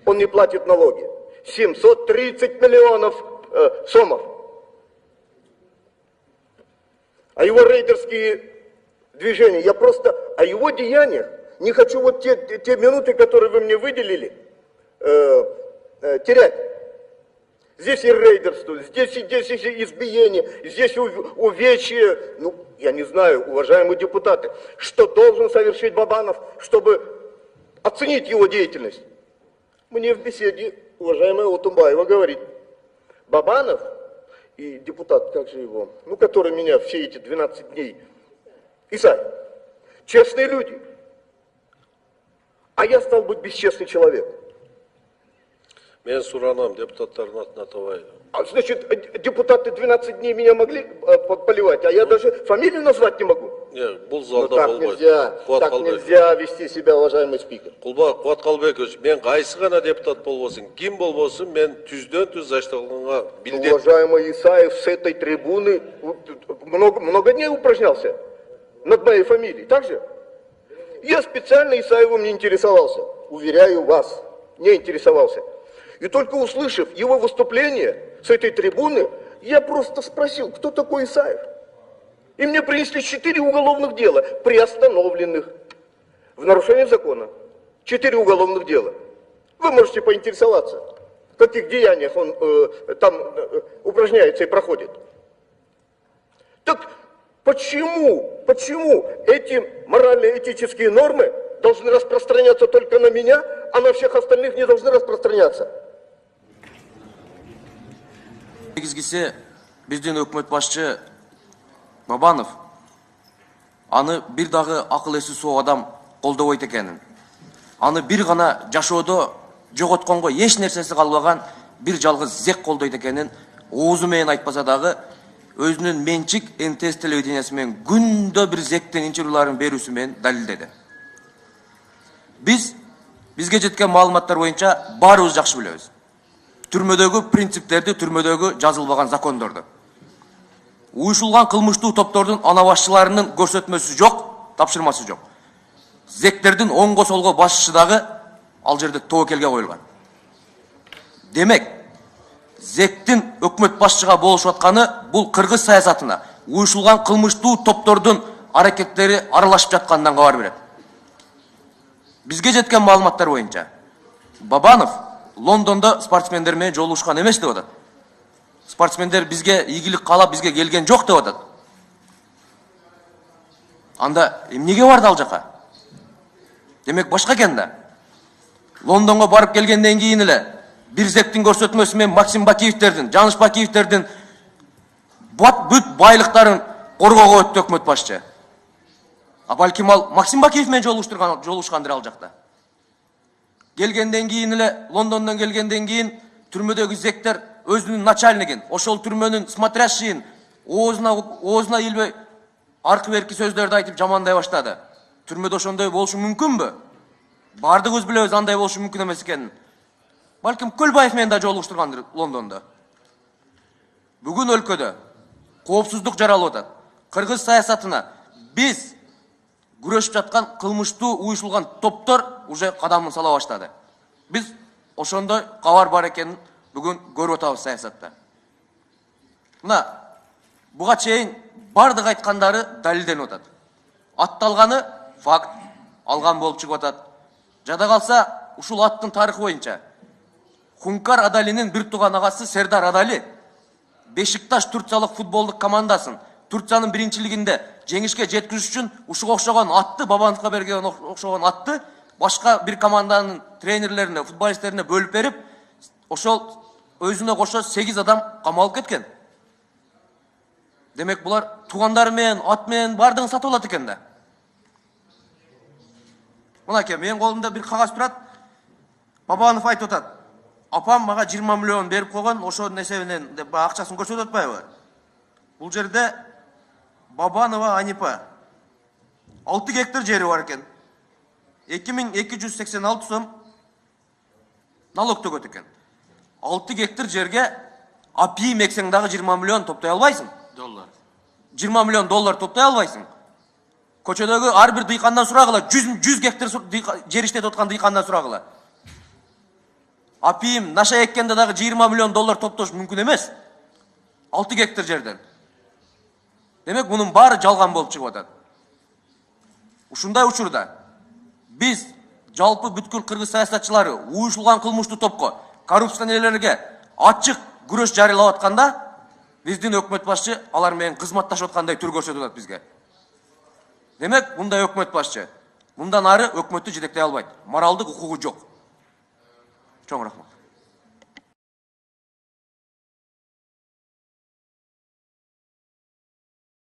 Он не платит налоги. 730 миллионов сомов. А его рейдерские движения, я просто о его деяниях не хочу вот те минуты, которые вы мне выделили, терять. Здесь и рейдерство, здесь и избиение, здесь увечье. Ну, я не знаю, уважаемые депутаты, что должен совершить Бабанов, чтобы оценить его деятельность. Мне в беседе уважаемая Отумбаева говорит: Бабанов и депутат, как же его, ну, который меня все эти 12 дней, Исаев, честные люди. А я стал быть бесчестный человек. Мен суранам, депутаттардың атына атабай. А значит, депутаты 12 дней меня могли поливать, а я даже фамилию назвать не могу. Нет, бұл Ну, залда так болмайды. нельзя, Қуат так Қалбеков. нельзя вести себя, уважаемый спикер. Қуат Қалбекович, мен қайсы ғана депутат болбосын, ким болбосын, мен түзден-түз зашталғанға билдет. Уважаемый Исаев с этой трибуны много дней упражнялся над моей фамилией, так же? Я специально Исаевым не интересовался, уверяю вас, не интересовался. И только услышав его выступление с этой трибуны, я просто спросил, кто такой Исаев? И мне принесли 4 уголовных дела, приостановленных в нарушении закона. 4 уголовных дела. Вы можете поинтересоваться, в каких деяниях он там упражняется и проходит. Так почему эти морально-этические нормы должны распространяться только на меня, а на всех остальных не должны распространяться? Негізгісе, бізден өкімет басшы Бабанов аны бір дағы ақыл есі соқ адам қолдабайды екенін. Аны бір ғана жашоодо жоғотқонго еш нәрсесі қалбаған бір жалғыз зек қолдайды екенін оозумен айтпаса дағы өзүнүн менчик НТС телевидениясымен күндө бір зектен интервьюларын берүүсүмен далилдеди. Бизге жеткен маалыматтар боюнча баарыбыз жакшы билебиз. Түрмөдөгү принциптерди, түрмөдөгү жазылбаган закондорду. Уюшулган кылмыштуу топтордун ана башчыларынын көрсөтмөсү жок, тапшырмасы жок. Зектердин оңго солго башчысы дагы ал жерде тобокелге коюлган. Демек, зектин өкмөт башчыга болушуп атканы бул кыргыз саясатына, уюшулган кылмыштуу топтордун аракеттери аралашып жатканынан кабар берет. Бизге жеткен маалыматтар боюнча Бабанов Лондондо спортсмендер менен жолугушкан эмес деп атат. Спортсмендер бизге ийгилик каалап бизге келген жок деп атат. Анда эмнеге барды ал жака? Демек башка экен да. Лондонго барып келгенден кийин эле бир зектин көрсөтмөсү менен Максим Бакиевтердин, Жаныш Бакиевтердин бүт байлыктарын коргоого өттү өкмөт башчы. А балким ал Максим Бакиев менен жолугушкандыр ал жакта. Келгенден кийин эле, Лондондон келгенден кийин түрмөдөгү зектер өзүнүн начальнигин, ошол түрмөнүн смотрящийин оозуна илбей аркы берки сөздөрдү айтып жамандай баштады. Түрмөдө ошондой болушу мүмкүнбү? Бардыгыбыз билебиз андай болушу мүмкүн эмес экенин. Балким Көлбаев менен да жолугуштургандыр Лондондо. Бүгүн өлкөдө коопсуздук жаралып атат. Кыргыз саясатына биз күрөшүп жаткан кылмыштуу уюшулган топтор уже кадамын сала баштады. Биз ошондой кабар бар экенин бүгүн көрүп атабыз саясатта. Мына буга чейин бардык айткандары далилденип атат. Атталганы факт, алган болуп чыгып атат. Жада калса ушул аттын тарыхы боюнча Хункар Адалинин бир тууган агасы Сердар Адали Бешикташ Турциялык футболдук командасын Турциянын биринчилигинде жеңишке жеткизиш үчүн ушуга окшогон атты, Бабановго берген окшогон атты башка бир команданын тренерлерине, футболисттерине бөлүп берип, ошол өзүнө кошо 8 адам камалып кеткен. Демек булар туугандары менен, ат менен бардыгын сатып алат экен да. Мынакей, менин колумда бир кагаз турат. Бабанов айтып атат: "Апам мага 20 миллион берип койгон, ошонун эсебинен" деп акчасын көрсөтүп атпайбы? Бул жерде Бабанова Анипа 6 гектар жери бар экен. 2286 сом налог төгөт экен. 6 гектар жерге апи мексең дагы 20 миллион топтой албайсың. Доллар. 20 миллион доллар топтой албайсың. Көчөдөгү ар бир дыйкандан сурагыла, 100 гектар жер иштетип аткан дыйкандан сурагыла. Апийим наша эккенде дагы 20 миллион доллар топтош мүмкүн эмес. 6 гектар жерден. Демек мунун баары жалган болуп чыгып атат. Ушундай учурда биз жалпы бүткүл кыргыз саясатчылары уюшулган кылмыштуу топко, коррупционерлерге ачык күрөш жарыялап атканда, биздин өкмөт башчы алар менен кызматташып аткандай түр көрсөтүп атат бизге. Демек, мындай өкмөт башчы мындан ары өкмөттү жетектей албайт. Моралдык укугу жок. Чоң рахмат.